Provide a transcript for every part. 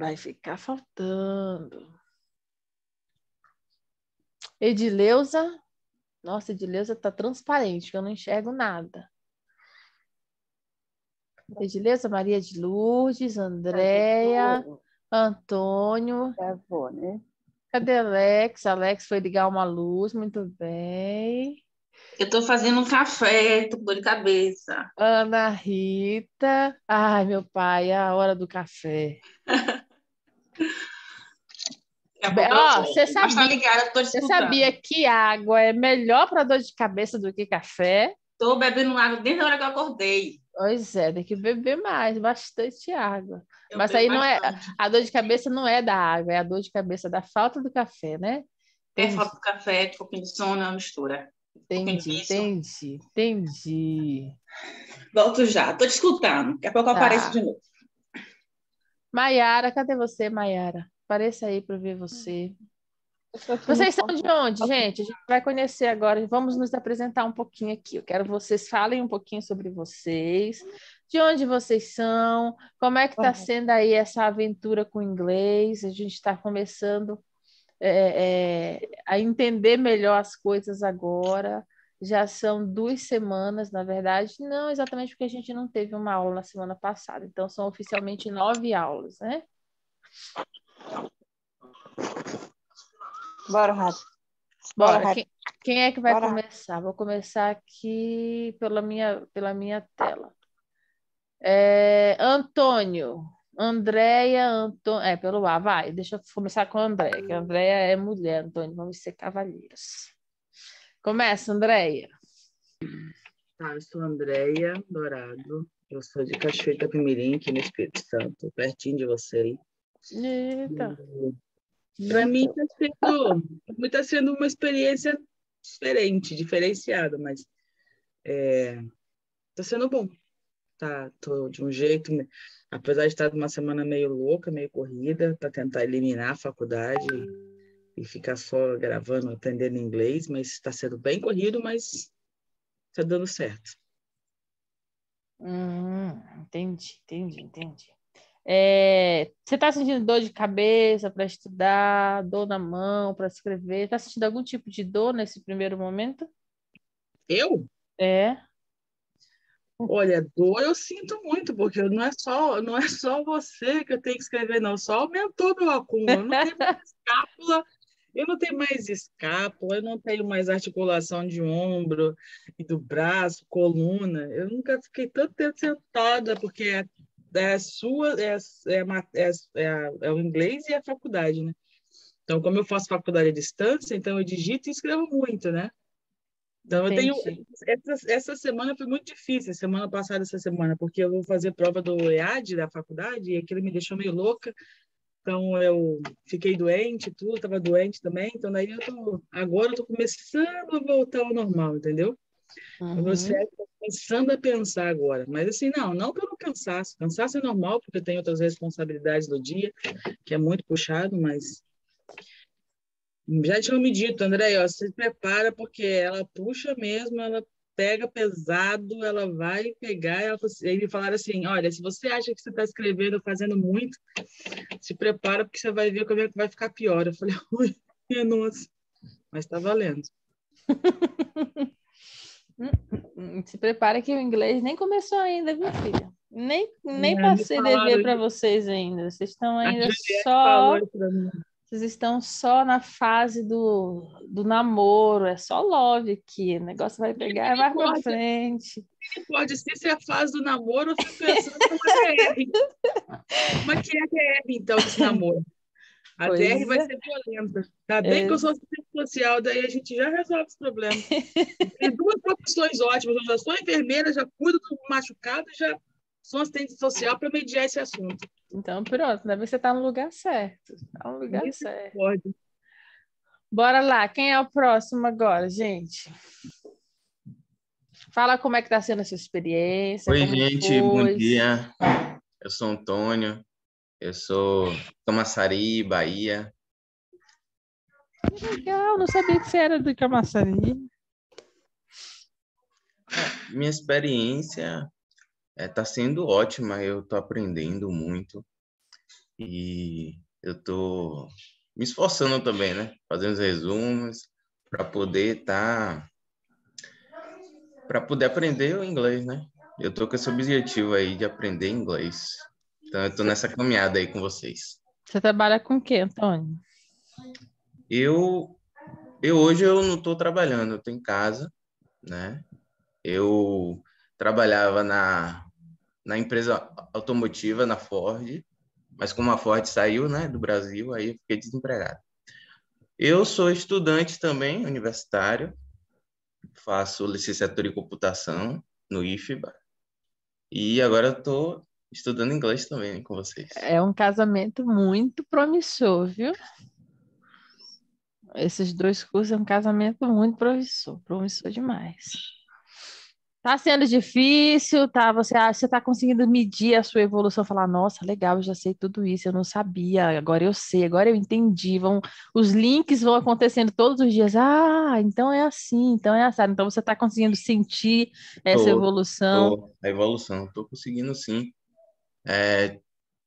Vai ficar faltando. Edileuza. Nossa, Edileuza tá transparente, que eu não enxergo nada. Edileuza, Maria de Lourdes, Andréia, Antônio. Travou, né? Cadê Alex? Alex foi ligar uma luz, muito bem. Eu tô fazendo um café, tô com dor de cabeça. Ana Rita. Ai, meu pai, é a hora do café. Daqui a pouco eu Ó, volto. Mas tá ligada, eu tô você escutando. sabia que água é melhor para dor de cabeça do que café? Tô bebendo água desde a hora que eu acordei. Pois é, tem que beber mais, bastante água. Eu Mas bebo aí não é, bastante. a dor de cabeça não é da água, é a dor de cabeça da falta do café, né? É Entendi, falta de café, um pouquinho de sono, é uma mistura. Um pouquinho entendi, disso. entendi. Volto já, tô te escutando. Daqui a pouco eu apareço Tá. de novo. Maiara, cadê você, Maiara? Apareça aí para ver você. Eu tô Vocês são de onde, gente? A gente vai conhecer agora. Vamos nos apresentar um pouquinho aqui. Eu quero que vocês falem um pouquinho sobre vocês, de onde vocês são, como é que está sendo aí essa aventura com o inglês. A gente está começando a entender melhor as coisas agora. Já são 2 semanas, na verdade, não exatamente porque a gente não teve uma aula na semana passada. Então, são oficialmente 9 aulas, né? Bora, Rato. Bora, Rato. quem é que vai Bora. começar? Vou começar aqui pela minha tela. Antônio, Andréia, pelo A, vai. Deixa eu começar com a Andréia, que a Andréia é mulher, Antônio, vamos ser cavalheiros. Começa, Andréia. Tá, eu sou Andréia Dourado, eu sou de Cachoeira de Itapemirim, aqui no Espírito Santo, pertinho de vocês. Eita. Para mim tá sendo uma experiência diferente, diferenciada, mas tá sendo bom. Tá, tô de um jeito, apesar de estar numa semana meio louca, meio corrida, para tentar eliminar a faculdade e ficar só gravando, aprendendo inglês, mas está sendo bem corrido, mas tá dando certo. Entendi. Você está sentindo dor de cabeça para estudar, dor na mão para escrever? Está sentindo algum tipo de dor nesse primeiro momento? Eu? É. Olha, dor eu sinto muito, porque não é só você que eu tenho que escrever, não, só aumentou meu acúmulo. Eu não tenho mais escápula, eu não tenho mais articulação de ombro e do braço, coluna. Eu nunca fiquei tanto tempo sentada, porque é o inglês e a faculdade, né? Então, como eu faço faculdade à distância, então eu digito e escrevo muito, né? Então, eu tenho. Entendi. Essa semana foi muito difícil, semana passada, essa semana, porque eu vou fazer prova do EAD da faculdade e aquilo me deixou meio louca. Então, eu fiquei doente, tudo, estava doente também. Então, daí agora eu estou começando a voltar ao normal, entendeu? O meu cérebro está começando a pensar agora. Mas, assim, não pelo cansaço. Cansaço é normal, porque eu tenho outras responsabilidades no dia, que é muito puxado, mas. Já tinham me dito, André, ó, se prepara, porque ela puxa mesmo, ela pega pesado, ela vai pegar. Aí me falaram assim: olha, se você acha que você está escrevendo, fazendo muito, se prepara, porque você vai ver como é que vai ficar pior. Eu falei: ui, minha nossa, mas está valendo. Se prepara que o inglês nem começou ainda, viu, filha? Nem Me passei dever falaram, para vocês ainda. Vocês estão a ainda Juliette só. falou isso para mim. Vocês estão só na fase do namoro, é só love aqui. O negócio vai pegar mais para frente. Pode ser se é a fase do namoro, eu fico pensando numa DR. Como é que é a DR, então, desse namoro? A DR vai ser violenta. Tá bem que eu sou assistente social, daí a gente já resolve os problemas. Tem duas profissões ótimas. Eu já sou enfermeira, já cuido do machucado, já sou assistente social para mediar esse assunto. Então, pronto, deve você estar no lugar certo. Tá no lugar certo. Pode. Bora lá, quem é o próximo agora, gente? Fala como é que está sendo a sua experiência. Oi, gente, bom dia. Eu sou Antônio, eu sou Camaçari, Bahia. Que legal, não sabia que você era do Camaçari. Minha experiência está sendo ótima, eu estou aprendendo muito. E eu estou me esforçando também, né? Fazendo os resumos para poder para poder aprender o inglês, né? Eu estou com esse objetivo aí de aprender inglês. Então, eu estou nessa caminhada aí com vocês. Você trabalha com o quê, Antônio? Eu hoje eu não estou trabalhando, eu estou em casa, né? Eu trabalhava na empresa automotiva, na Ford, mas como a Ford saiu, né, do Brasil, aí eu fiquei desempregado. Eu sou estudante também, universitário, faço licenciatura em computação no IFBA, e agora eu estou estudando inglês também com vocês. É um casamento muito promissor, viu? Esses dois cursos é um casamento muito promissor, promissor demais. Tá sendo difícil, tá? Você tá conseguindo medir a sua evolução, falar, nossa, legal, eu já sei tudo isso, eu não sabia, agora eu sei, agora eu entendi. Os links vão acontecendo todos os dias. Ah, então é assim, então é assim. Então você tá conseguindo sentir essa evolução. A evolução, estou conseguindo sim.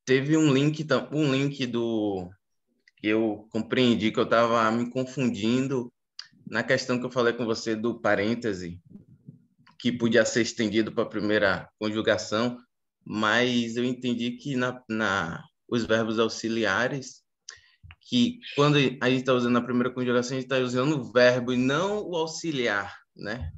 Teve um link do que eu compreendi que eu estava me confundindo na questão que eu falei com você do parêntese, que podia ser estendido para a primeira conjugação, mas eu entendi que os verbos auxiliares, que quando a gente está usando a primeira conjugação, a gente está usando o verbo e não o auxiliar, né?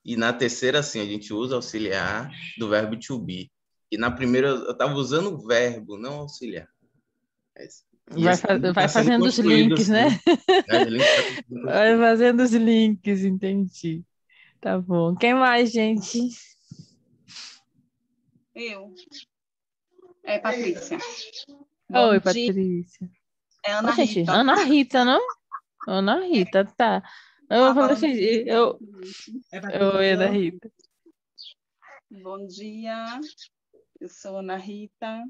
E na terceira, sim, a gente usa auxiliar do verbo to be. E na primeira, eu estava usando o verbo, não auxiliar. Vai fazendo os links, né? Vai fazendo os links, entendi. Tá bom. Quem mais, gente? Eu. É Patrícia. Oi, Patrícia. É Ana Rita. Ana Rita, não? Ana Rita, tá. Eu falei assim, Oi, Ana Rita. Bom dia. Eu sou Ana Rita.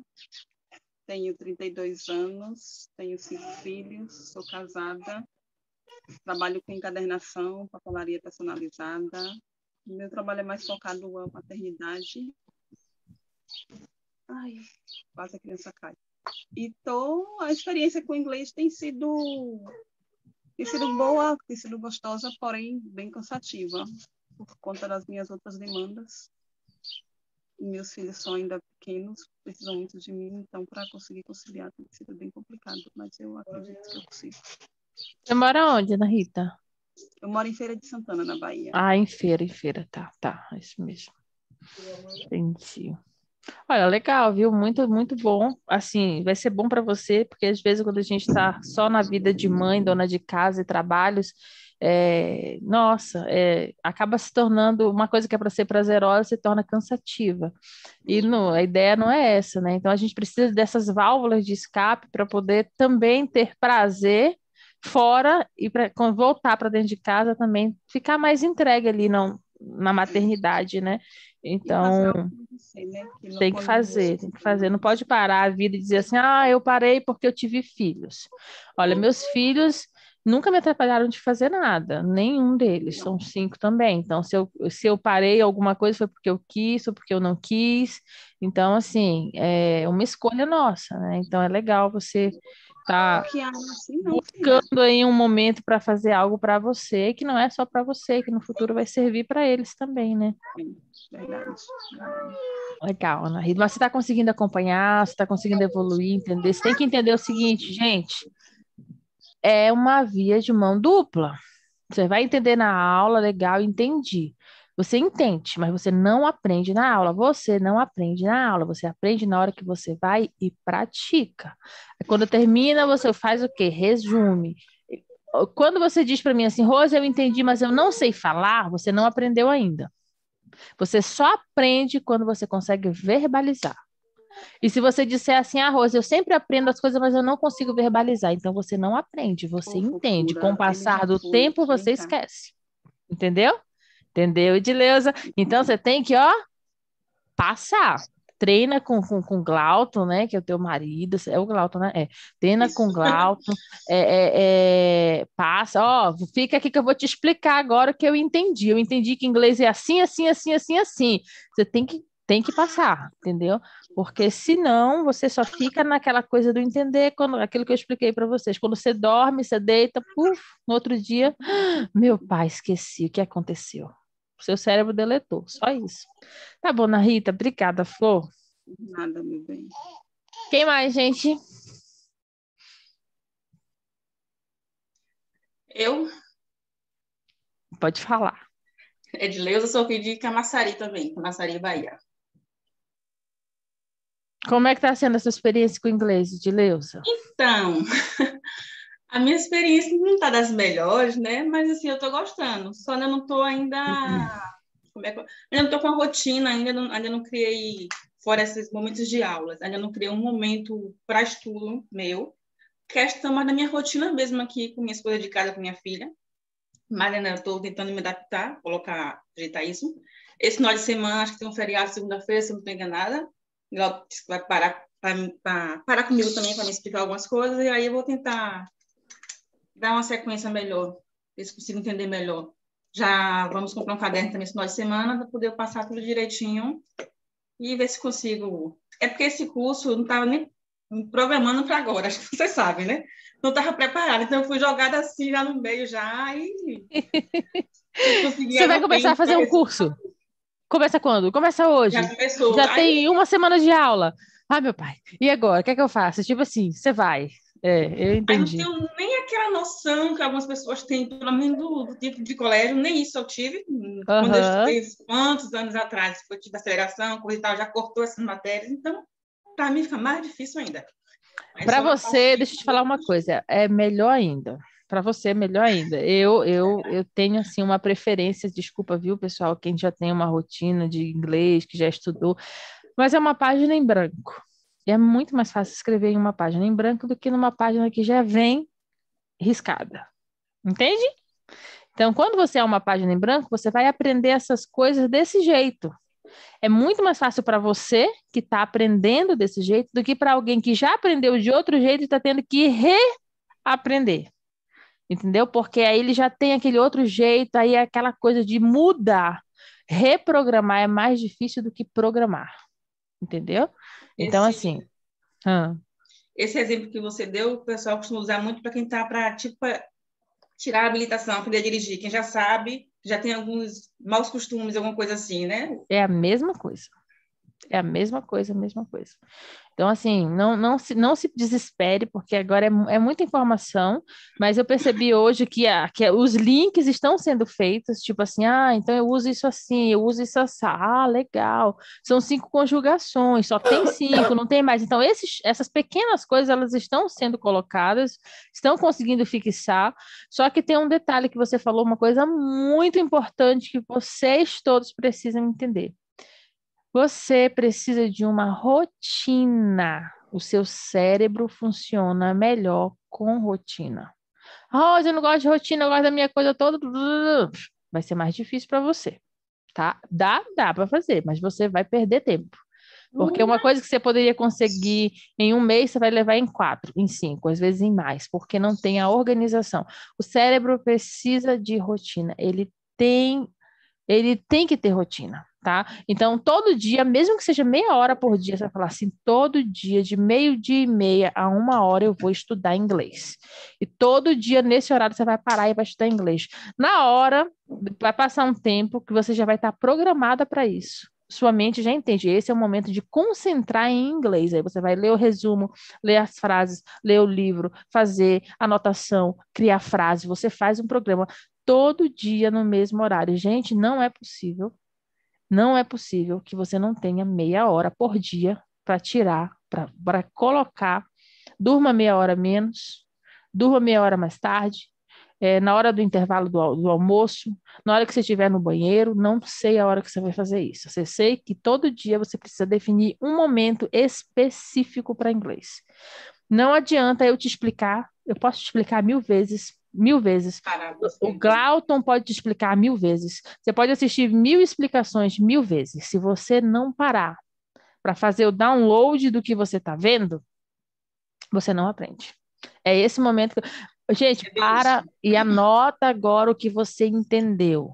Tenho 32 anos. Tenho 5 filhos. Sou casada. Trabalho com encadernação, papelaria personalizada. Meu trabalho é mais focado na maternidade. Ai, quase a criança cai. Então, a experiência com o inglês tem sido boa, tem sido gostosa, porém bem cansativa, por conta das minhas outras demandas. Meus filhos são ainda pequenos, precisam muito de mim, então, para conseguir conciliar tem sido bem complicado, mas eu acredito que eu consigo. Você mora onde, Ana Rita? Eu moro em Feira de Santana, na Bahia. Ah, em Feira, tá, é isso mesmo. Entendi. Olha, legal, viu? Muito, muito bom. Assim, vai ser bom para você, porque às vezes quando a gente está só na vida de mãe, dona de casa e trabalhos, acaba se tornando uma coisa que é para ser prazerosa, se torna cansativa. E a ideia não é essa, né? Então a gente precisa dessas válvulas de escape para poder também ter prazer fora e quando voltar para dentro de casa também ficar mais entregue ali na maternidade, né? Então, tem que fazer. Não pode parar a vida e dizer assim, eu parei porque eu tive filhos. Olha, meus filhos nunca me atrapalharam de fazer nada, nenhum deles, são 5 também. Então, se eu parei alguma coisa foi porque eu quis ou porque eu não quis. Então, assim, é uma escolha nossa, né? Então, é legal você tá buscando aí um momento para fazer algo para você, que não é só para você, que no futuro vai servir para eles também, né? Verdade. Legal, Ana Rita. Mas você está conseguindo acompanhar, você está conseguindo evoluir, entender? Você tem que entender o seguinte, gente, é uma via de mão dupla. Você vai entender na aula, legal, entendi. Você entende, mas você não aprende na aula. Você não aprende na aula. Você aprende na hora que você vai e pratica. Quando termina, você faz o quê? Resume. Quando você diz para mim assim, Rose, eu entendi, mas eu não sei falar, você não aprendeu ainda. Você só aprende quando você consegue verbalizar. E se você disser assim, Rose, eu sempre aprendo as coisas, mas eu não consigo verbalizar, então você não aprende, você entende. Com o passar do tempo, você esquece. Entendeu? Entendeu, Edileuza? Então, você tem que, passar. Treina com Glauton, né? Que é o teu marido. É o Glauton, né? Treina com Glauton. Passa. Fica aqui que eu vou te explicar agora o que eu entendi. Eu entendi que inglês é assim, assim, assim, assim, assim. Você tem que Tem que passar, entendeu? Porque senão você só fica naquela coisa do entender, aquilo que eu expliquei para vocês. Quando você dorme, você deita, puf, no outro dia, meu pai, esqueci o que aconteceu. O seu cérebro deletou, só isso. Tá bom, Ana Rita, obrigada, Flor. Nada, meu bem. Quem mais, gente? Eu, Pode falar. Edileuza, sou aqui de Camaçari também, Camaçari, Bahia. Como é que tá sendo essa experiência com o inglês, Edileuza? Então, a minha experiência não está das melhores, né? Mas assim, eu estou gostando. Só ainda não estou ainda. Ainda não estou com a rotina, ainda não criei, fora esses momentos de aulas, ainda não criei um momento para estudo meu. Questão mais da minha rotina mesmo aqui, com minha esposa de casa, com minha filha. Mas ainda estou tentando me adaptar, ajeitar isso. Esse final de semana, acho que tem um feriado segunda-feira, se eu não estou enganada. Ela disse que vai parar comigo também para me explicar algumas coisas, e aí eu vou tentar dar uma sequência melhor, ver se consigo entender melhor. Já vamos comprar um caderno também esse final de semana para poder passar tudo direitinho e ver se consigo. É porque esse curso eu não estava nem me programando para agora, acho que vocês sabem, né? Não estava preparada, então eu fui jogada assim já no meio já e Você vai começar a fazer um curso? Começa quando? Começa hoje. Já começou. Já tem uma semana de aula. Ah, meu pai, e agora? O que é que eu faço? Tipo assim, você vai. Eu entendi. Aí não tenho nem aquela noção que algumas pessoas têm, pelo menos do tipo de colégio, nem isso eu tive. Quando eu estudei quantos anos atrás, eu tive aceleração, coisa e tal, já cortou essas matérias, então, para mim fica mais difícil ainda. Para você, deixa eu te falar uma coisa, é melhor ainda. Para você é melhor ainda. Eu tenho assim uma preferência, desculpa, viu, pessoal, quem já tem uma rotina de inglês, que já estudou, mas é uma página em branco. E é muito mais fácil escrever em uma página em branco do que numa página que já vem riscada. Entende? Então, quando você é uma página em branco, você vai aprender essas coisas desse jeito. É muito mais fácil para você que está aprendendo desse jeito do que para alguém que já aprendeu de outro jeito e está tendo que reaprender. Entendeu? Porque aí ele já tem aquele outro jeito, aí é aquela coisa de mudar. Reprogramar é mais difícil do que programar. Entendeu? Então, assim. Esse exemplo que você deu, o pessoal costuma usar muito para quem está para tirar a habilitação, aprender a dirigir. Quem já sabe, já tem alguns maus costumes, alguma coisa assim, né? É a mesma coisa. É a mesma coisa, a mesma coisa. Então, assim, não se desespere, porque agora é muita informação, mas eu percebi hoje que os links estão sendo feitos, tipo assim, então eu uso isso assim, eu uso isso assim, legal. São 5 conjugações, só tem 5, não tem mais. Então, essas pequenas coisas, elas estão sendo colocadas, estão conseguindo fixar, só que tem um detalhe que você falou, uma coisa muito importante que vocês todos precisam entender. Você precisa de uma rotina. O seu cérebro funciona melhor com rotina. Rosa, eu não gosto de rotina, eu gosto da minha coisa toda. Vai ser mais difícil para você, tá? Dá para fazer, mas você vai perder tempo. Porque uma coisa que você poderia conseguir em um mês, você vai levar em 4, em 5, às vezes em mais, porque não tem a organização. O cérebro precisa de rotina. Ele tem que ter rotina, tá? Então, todo dia, mesmo que seja meia hora por dia, você vai falar assim, todo dia, de 12:30 a 1 hora, eu vou estudar inglês. E todo dia, nesse horário, você vai parar e vai estudar inglês. Na hora, vai passar um tempo que você já vai estar programada para isso. Sua mente já entende, esse é o momento de concentrar em inglês. Aí você vai ler o resumo, ler as frases, ler o livro, fazer anotação, criar frase, você faz um programa todo dia no mesmo horário. Gente, não é possível que você não tenha meia hora por dia para tirar, para colocar. Durma meia hora menos, durma meia hora mais tarde, na hora do intervalo do almoço, na hora que você estiver no banheiro, não sei a hora que você vai fazer isso. Você sei que todo dia você precisa definir um momento específico para inglês. Não adianta eu te explicar, eu posso te explicar 1000 vezes. O Glauton pode te explicar 1000 vezes. Você pode assistir 1000 explicações 1000 vezes. Se você não parar para fazer o download do que você está vendo, você não aprende. É esse momento que... Gente, para e anota agora o que você entendeu.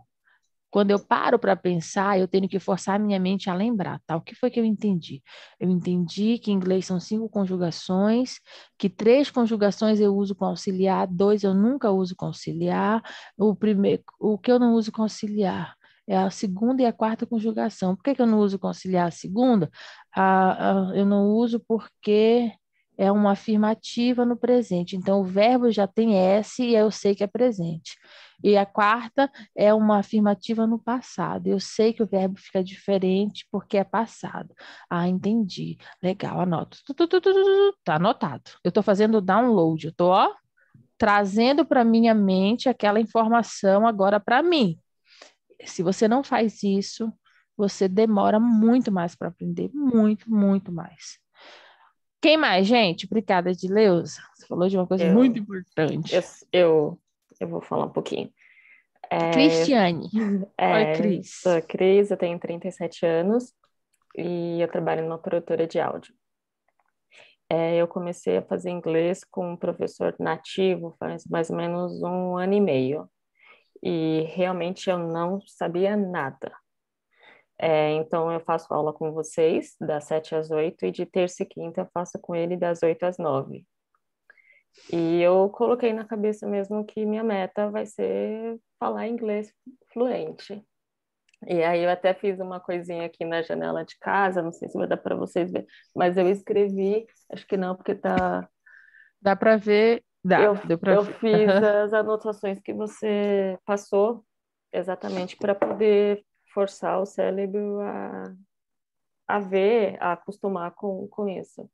Quando eu paro para pensar, eu tenho que forçar a minha mente a lembrar, tá? O que foi que eu entendi? Eu entendi que em inglês são 5 conjugações, que 3 conjugações eu uso com auxiliar, 2 eu nunca uso com auxiliar. O que eu não uso com auxiliar é a segunda e a quarta conjugação. Por que que eu não uso com auxiliar a segunda? Eu não uso porque é uma afirmativa no presente. Então, o verbo já tem S e eu sei que é presente. E a quarta é uma afirmativa no passado. Eu sei que o verbo fica diferente porque é passado. Ah, entendi. Legal, anoto. Tá anotado. Eu estou fazendo o download. Eu estou, ó, trazendo para minha mente aquela informação agora para mim. Se você não faz isso, você demora muito mais para aprender. Muito, muito mais. Quem mais, gente? Obrigada, Edileuza. Você falou de uma coisa muito Eu, importante. eu, eu, eu vou falar um pouquinho. Cristiane. Oi, Sou Cris. a Cris, eu tenho 37 anos e eu trabalho numa produtora de áudio. Eu comecei a fazer inglês com um professor nativo faz mais ou menos 1 ano e meio. E realmente eu não sabia nada. Então eu faço aula com vocês das 7 às 8 e de terça e quinta eu faço com ele das 8 às 9. E eu coloquei na cabeça mesmo que minha meta vai ser falar inglês fluente. E aí eu até fiz uma coisinha aqui na janela de casa, não sei se vai dar para vocês verem, mas eu escrevi, acho que não, porque tá. Dá para ver? Dá, Eu, deu para eu ver. fiz as anotações que você passou exatamente para poder forçar o cérebro a ver, a acostumar com isso.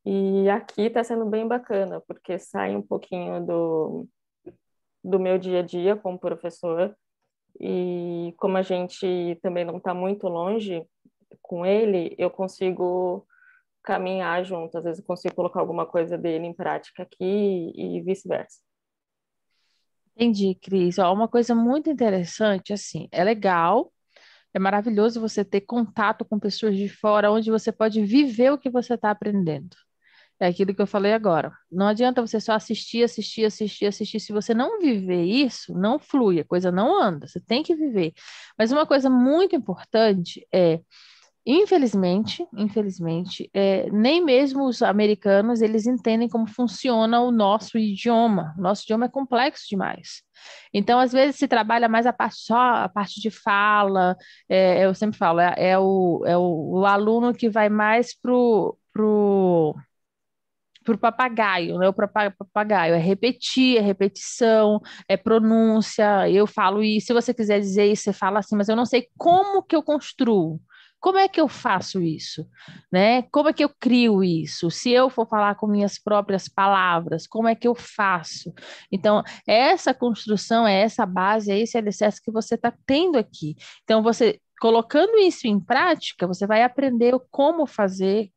E aqui está sendo bem bacana, porque sai um pouquinho do meu dia a dia como professor, e como a gente também não está muito longe com ele, eu consigo caminhar junto, às vezes eu consigo colocar alguma coisa dele em prática aqui e vice-versa. Entendi, Cris. Ó, uma coisa muito interessante, assim, é legal, é maravilhoso você ter contato com pessoas de fora, onde você pode viver o que você está aprendendo. É aquilo que eu falei agora. Não adianta você só assistir, assistir, assistir, assistir. Se você não viver isso, não flui, a coisa não anda. Você tem que viver. Mas uma coisa muito importante é, infelizmente, nem mesmo os americanos eles entendem como funciona o nosso idioma. O nosso idioma é complexo demais. Então, às vezes, se trabalha mais a parte só a parte de fala. Eu sempre falo, o aluno que vai mais pro papagaio, né? O papagaio é repetir, é repetição, é pronúncia. Eu falo isso, se você quiser dizer isso, você fala assim, mas eu não sei como que eu construo. Como é que eu faço isso, né? Como é que eu crio isso? Se eu for falar com minhas próprias palavras, como é que eu faço? Então, essa construção, é essa base, é esse alicerce que você está tendo aqui. Então, você colocando isso em prática, você vai aprender como fazer,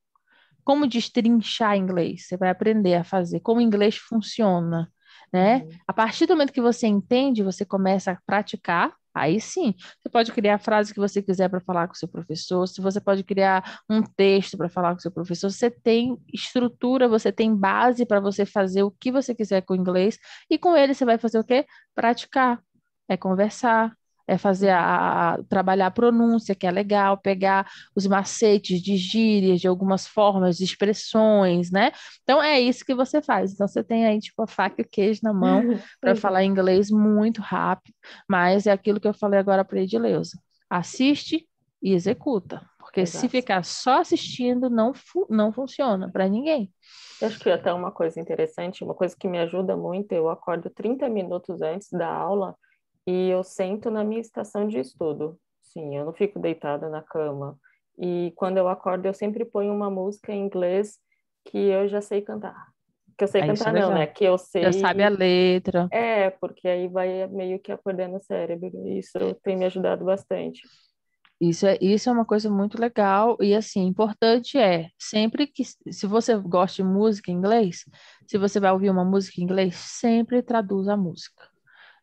como destrinchar inglês. Você vai aprender a fazer, como o inglês funciona, né? Uhum. A partir do momento que você entende, você começa a praticar. Aí sim, você pode criar a frase que você quiser para falar com o seu professor, se você pode criar um texto para falar com o seu professor, você tem estrutura, você tem base para você fazer o que você quiser com o inglês, e com ele você vai fazer o quê? Praticar, é conversar, é fazer trabalhar a pronúncia, que é legal, pegar os macetes de gírias, de algumas formas, de expressões, né? Então é isso que você faz. Então você tem aí tipo a faca e o queijo na mão para falar Exato. inglês muito rápido, mas é aquilo que eu falei agora para a Edileuza. Assiste e executa, porque se Exato. ficar só assistindo não funciona para ninguém. Eu acho que até uma coisa interessante, uma coisa que me ajuda muito, eu acordo 30 minutos antes da aula e eu sento na minha estação de estudo. Sim, eu não fico deitada na cama. E quando eu acordo, eu sempre ponho uma música em inglês que eu já sei cantar. Que eu sei É isso, é cantar não, né? legal. Que eu Já sabe a sei. letra. Porque aí vai meio que acordando o cérebro. Isso tem me ajudado bastante. Isso é uma coisa muito legal e assim, importante é, sempre que, se você gosta de música em inglês, se você vai ouvir uma música em inglês, sempre traduz a música.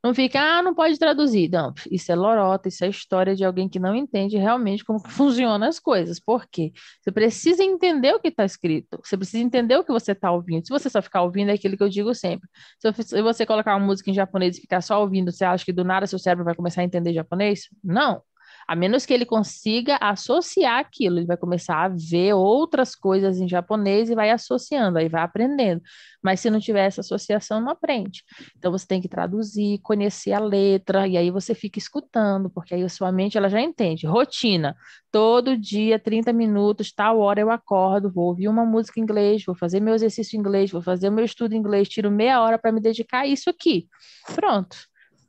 Não fica, não pode traduzir. Não, isso é lorota, isso é história de alguém que não entende realmente como que funcionam as coisas. Por quê? Você precisa entender o que está escrito. Você precisa entender o que você está ouvindo. Se você só ficar ouvindo, é aquilo que eu digo sempre. Se você colocar uma música em japonês e ficar só ouvindo, você acha que do nada seu cérebro vai começar a entender japonês? Não. A menos que ele consiga associar aquilo, ele vai começar a ver outras coisas em japonês e vai associando, aí vai aprendendo. Mas se não tiver essa associação, não aprende. Então você tem que traduzir, conhecer a letra, e aí você fica escutando, porque aí a sua mente ela já entende. Rotina. Todo dia, 30 minutos, tal hora eu acordo, vou ouvir uma música em inglês, vou fazer meu exercício em inglês, vou fazer o meu estudo em inglês, tiro meia hora para me dedicar a isso aqui. Pronto.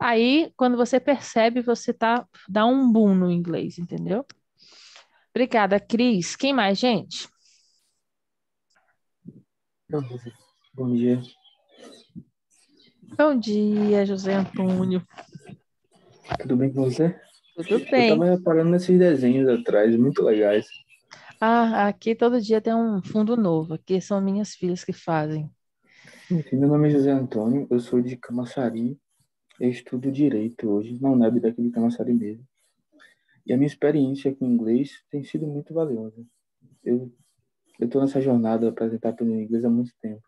Aí, quando você percebe, dá um boom no inglês, entendeu? Obrigada, Cris. Quem mais, gente? Bom dia. Bom dia, José Antônio. Tudo bem com você? Tudo Eu bem. tava reparando nesses desenhos atrás, muito legais. Aqui todo dia tem um fundo novo. Aqui são minhas filhas que fazem. Enfim, meu nome é José Antônio, eu sou de Camaçari, eu estudo Direito hoje, na UNEB daqui de Camaçari mesmo. E a minha experiência com inglês tem sido muito valiosa. Eu estou nessa jornada apresentar pelo inglês há muito tempo,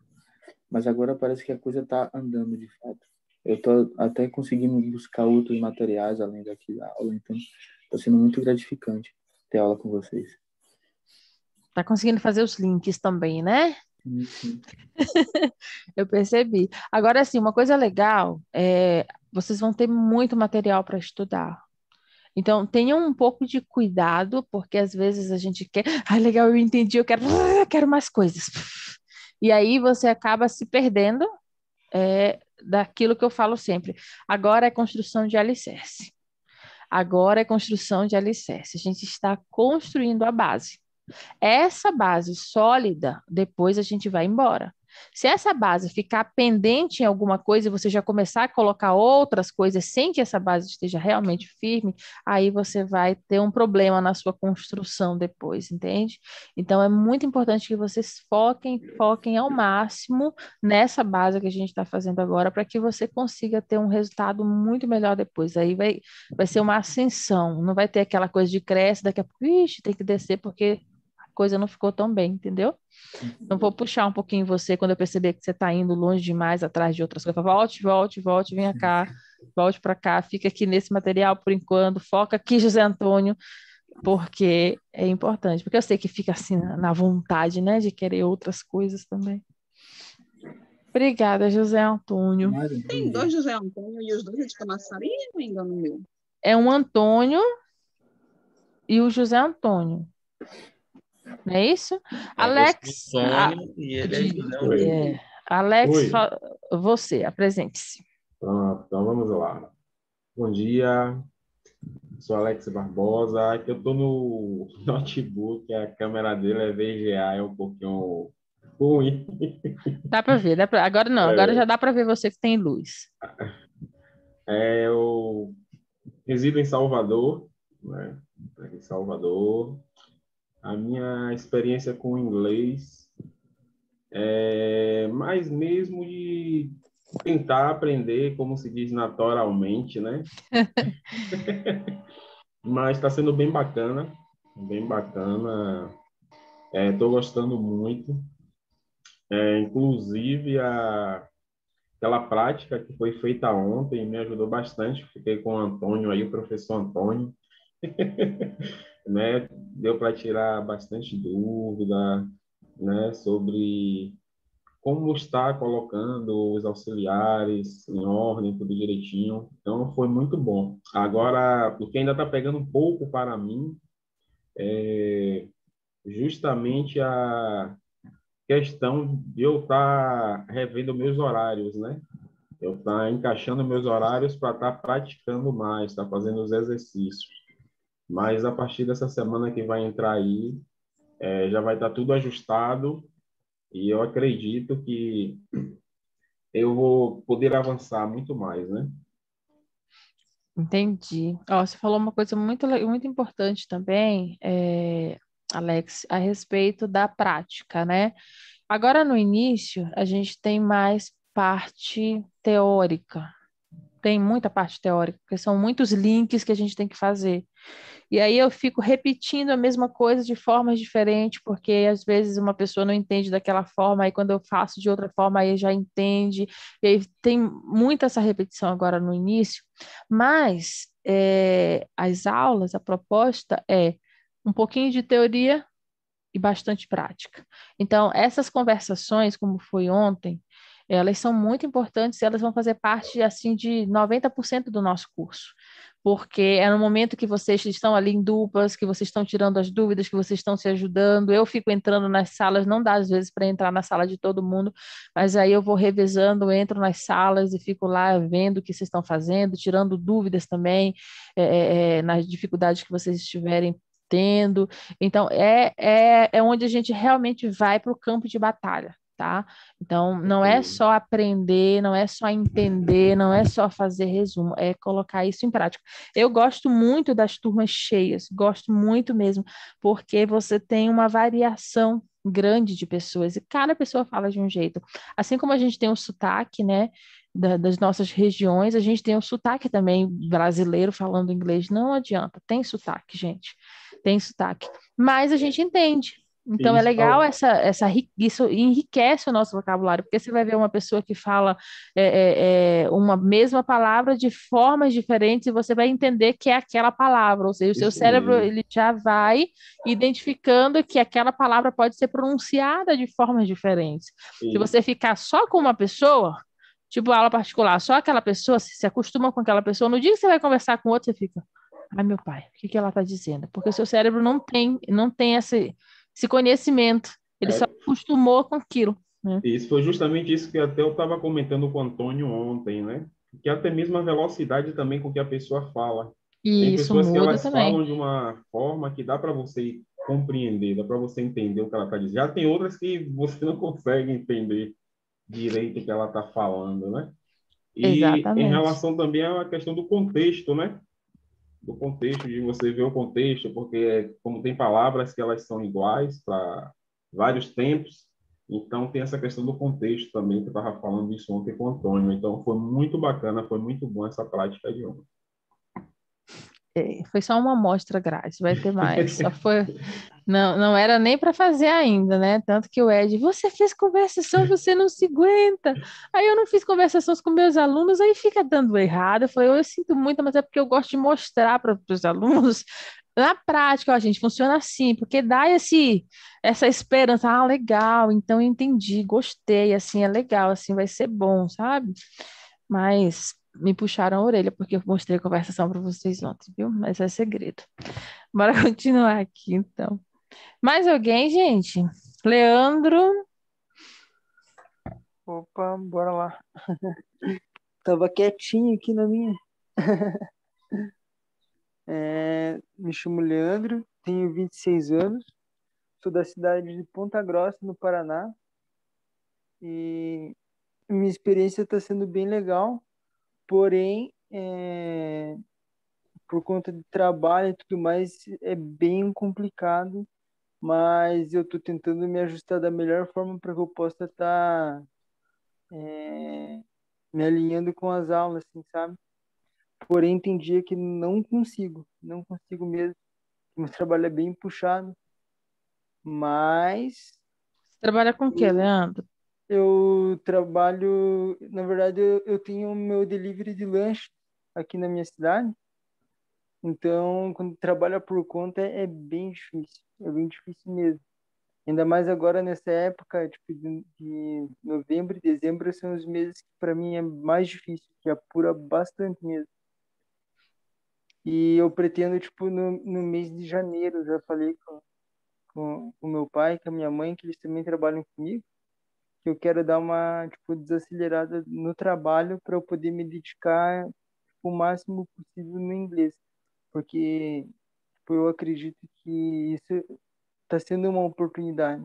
mas agora parece que a coisa está andando de fato. Eu estou até conseguindo buscar outros materiais além daqui da aula, então está sendo muito gratificante ter aula com vocês. Tá conseguindo fazer os links também, né? Sim. Eu percebi. Agora, assim, uma coisa legal vocês vão ter muito material para estudar. Então, tenham um pouco de cuidado, porque às vezes a gente quer, legal, eu entendi, eu quero mais coisas. E aí você acaba se perdendo daquilo que eu falo sempre. Agora é construção de alicerce. Agora é construção de alicerce. A gente está construindo a base. Essa base sólida, depois a gente vai embora. Se essa base ficar pendente em alguma coisa e você já começar a colocar outras coisas sem que essa base esteja realmente firme, aí você vai ter um problema na sua construção depois, entende? Então é muito importante que vocês foquem ao máximo nessa base que a gente está fazendo agora para que você consiga ter um resultado muito melhor depois. Aí vai ser uma ascensão, não vai ter aquela coisa de cresce, daqui a pouco, tem que descer porque coisa não ficou tão bem, entendeu? Então, vou puxar um pouquinho você quando eu perceber que você está indo longe demais atrás de outras coisas. Volte, venha cá, volte para cá, fica aqui nesse material por enquanto, foca aqui, José Antônio, porque é importante, porque eu sei que fica assim na vontade, né, de querer outras coisas também. Obrigada, José Antônio. Tem dois José Antônio e os dois é de Camaçari, ou me engano meu? É um Antônio e o José Antônio. Não é isso? Alex. Antônio e ele é José. Alex, você, apresente-se. Pronto, então vamos lá. Bom dia, sou Alex Barbosa. Aqui eu estou no notebook, a câmera dele é VGA, é um pouquinho ruim. Dá para ver, agora não, agora já dá para ver você que tem luz. Eu resido em Salvador, né? Em Salvador. A minha experiência com o inglês é mais mesmo de tentar aprender, como se diz, naturalmente, né? Mas está sendo bem bacana, bem bacana. Estou gostando muito. Inclusive, aquela prática que foi feita ontem me ajudou bastante. Fiquei com o Antônio aí, o professor Antônio. Né? Deu para tirar bastante dúvida, né? Sobre como está colocando os auxiliares em ordem, tudo direitinho. Então, foi muito bom. Agora, o que ainda está pegando um pouco para mim é justamente a questão de eu estar revendo meus horários, né? Eu estar encaixando meus horários para estar praticando mais, estar fazendo os exercícios. Mas a partir dessa semana que vai entrar aí, já vai estar tudo ajustado e eu acredito que eu vou poder avançar muito mais, né? Entendi. Você falou uma coisa muito importante também, Alex, a respeito da prática, né? Agora, no início, a gente tem mais parte teórica. tem muita parte teórica, porque são muitos links que a gente tem que fazer. E aí eu fico repetindo a mesma coisa de formas diferentes, porque às vezes uma pessoa não entende daquela forma, aí quando eu faço de outra forma, aí já entende. E aí tem muita essa repetição agora no início, mas as aulas, a proposta é um pouquinho de teoria e bastante prática. Então, essas conversações, como foi ontem, elas são muito importantes e elas vão fazer parte, assim, de 90% do nosso curso, porque é no momento que vocês estão ali em duplas, que vocês estão tirando as dúvidas, que vocês estão se ajudando. Eu fico entrando nas salas, não dá às vezes para entrar na sala de todo mundo, mas aí eu vou revezando, entro nas salas e fico lá vendo o que vocês estão fazendo, tirando dúvidas também, nas dificuldades que vocês estiverem tendo. Então, é onde a gente realmente vai para o campo de batalha, tá? Então, não é Entendi. só aprender, não é só entender, não é só fazer resumo, é colocar isso em prática. Eu gosto muito das turmas cheias, gosto muito mesmo, porque você tem uma variação grande de pessoas e cada pessoa fala de um jeito. Assim como a gente tem o sotaque, né? Das nossas regiões, a gente tem o sotaque também brasileiro falando inglês, não adianta, tem sotaque, gente, tem sotaque, mas a gente entende. E Então é isso, legal isso enriquece o nosso vocabulário, porque você vai ver uma pessoa que fala uma mesma palavra de formas diferentes e você vai entender que é aquela palavra, ou seja, o seu isso cérebro mesmo. ele já vai identificando que aquela palavra pode ser pronunciada de formas diferentes. Se E você ficar só com uma pessoa, tipo aula particular, só aquela pessoa, se acostuma com aquela pessoa, no dia que você vai conversar com outro, você fica, ai meu pai, o que que ela está dizendo? Porque o seu cérebro não tem esse conhecimento, ele só é, acostumou com aquilo, né? isso foi justamente isso que até eu estava comentando com o Antônio ontem, né? Que até mesmo a velocidade também com que a pessoa fala. Tem E isso pessoas que muda elas também. falam de uma forma que dá para você compreender, dá para você entender o que ela está dizendo. Já tem outras que você não consegue entender direito o que ela está falando, né? E em Exatamente. relação também à questão do contexto, né? Do contexto, de você ver o contexto, porque como tem palavras que elas são iguais para vários tempos, então tem essa questão do contexto também, que eu estava falando isso ontem com o Antônio. Então foi muito bacana, foi muito bom essa prática de ontem. Foi só uma amostra grátis, vai ter mais. Só foi. Não, não era nem para fazer ainda, né? Tanto que o Ed, você fez conversação, você não se aguenta. Aí eu não fiz conversações com meus alunos, aí fica dando errado. Eu falei, eu sinto muito, mas é porque eu gosto de mostrar para os alunos na prática, ó, gente, funciona assim, porque dá essa esperança, ah, legal, então eu entendi, gostei, assim, é legal, assim, vai ser bom, sabe? Mas me puxaram a orelha porque eu mostrei a conversação para vocês ontem, viu? Mas é segredo. Bora continuar aqui, então. Mais alguém, gente? Leandro, Opa, bora lá. Tava quietinho aqui na minha. Me chamo Leandro, tenho 26 anos, sou da cidade de Ponta Grossa, no Paraná, e minha experiência está sendo bem legal, porém, por conta de trabalho e tudo mais, é bem complicado, mas eu estou tentando me ajustar da melhor forma para que eu possa estar me alinhando com as aulas, assim, sabe? Porém, tem dia que não consigo mesmo. Meu trabalho é bem puxado, mas você trabalha com o quê, eu, Leandro? eu trabalho, na verdade, eu tenho o meu delivery de lanche aqui na minha cidade, então quando trabalha por conta é bem difícil mesmo. Ainda mais agora nessa época, tipo, de novembro e dezembro são os meses que para mim é mais difícil, que apura bastante mesmo. E eu pretendo, tipo, no mês de janeiro, eu já falei com o meu pai, com a minha mãe, que eles também trabalham comigo, que eu quero dar uma, tipo, desacelerada no trabalho para eu poder me dedicar, tipo, o máximo possível no inglês. Porque, tipo, eu acredito que isso está sendo uma oportunidade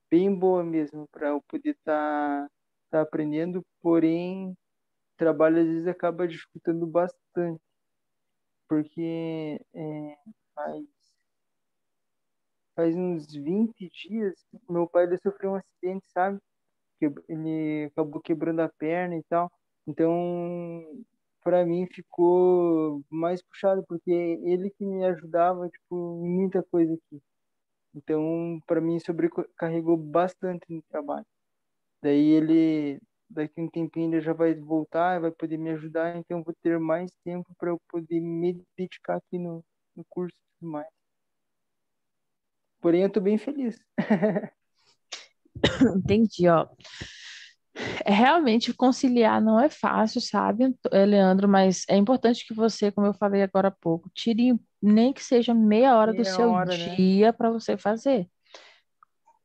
bem boa mesmo para eu poder tá aprendendo, porém, trabalho às vezes acaba dificultando bastante, porque faz faz uns 20 dias, meu pai ele sofreu um acidente, sabe? Ele acabou quebrando a perna e tal. Então, para mim ficou mais puxado, porque ele que me ajudava, tipo, em muita coisa aqui. Então, para mim, sobrecarregou bastante no trabalho. Daí ele, daqui a um tempinho, ele já vai voltar, vai poder me ajudar, então eu vou ter mais tempo para eu poder me dedicar aqui no curso e tudo mais. Porém, eu tô bem feliz. Entendi, ó. Realmente conciliar não é fácil, sabe, Leandro, mas é importante que você, como eu falei agora há pouco, tire nem que seja meia hora do Meia seu hora, né? dia para você fazer.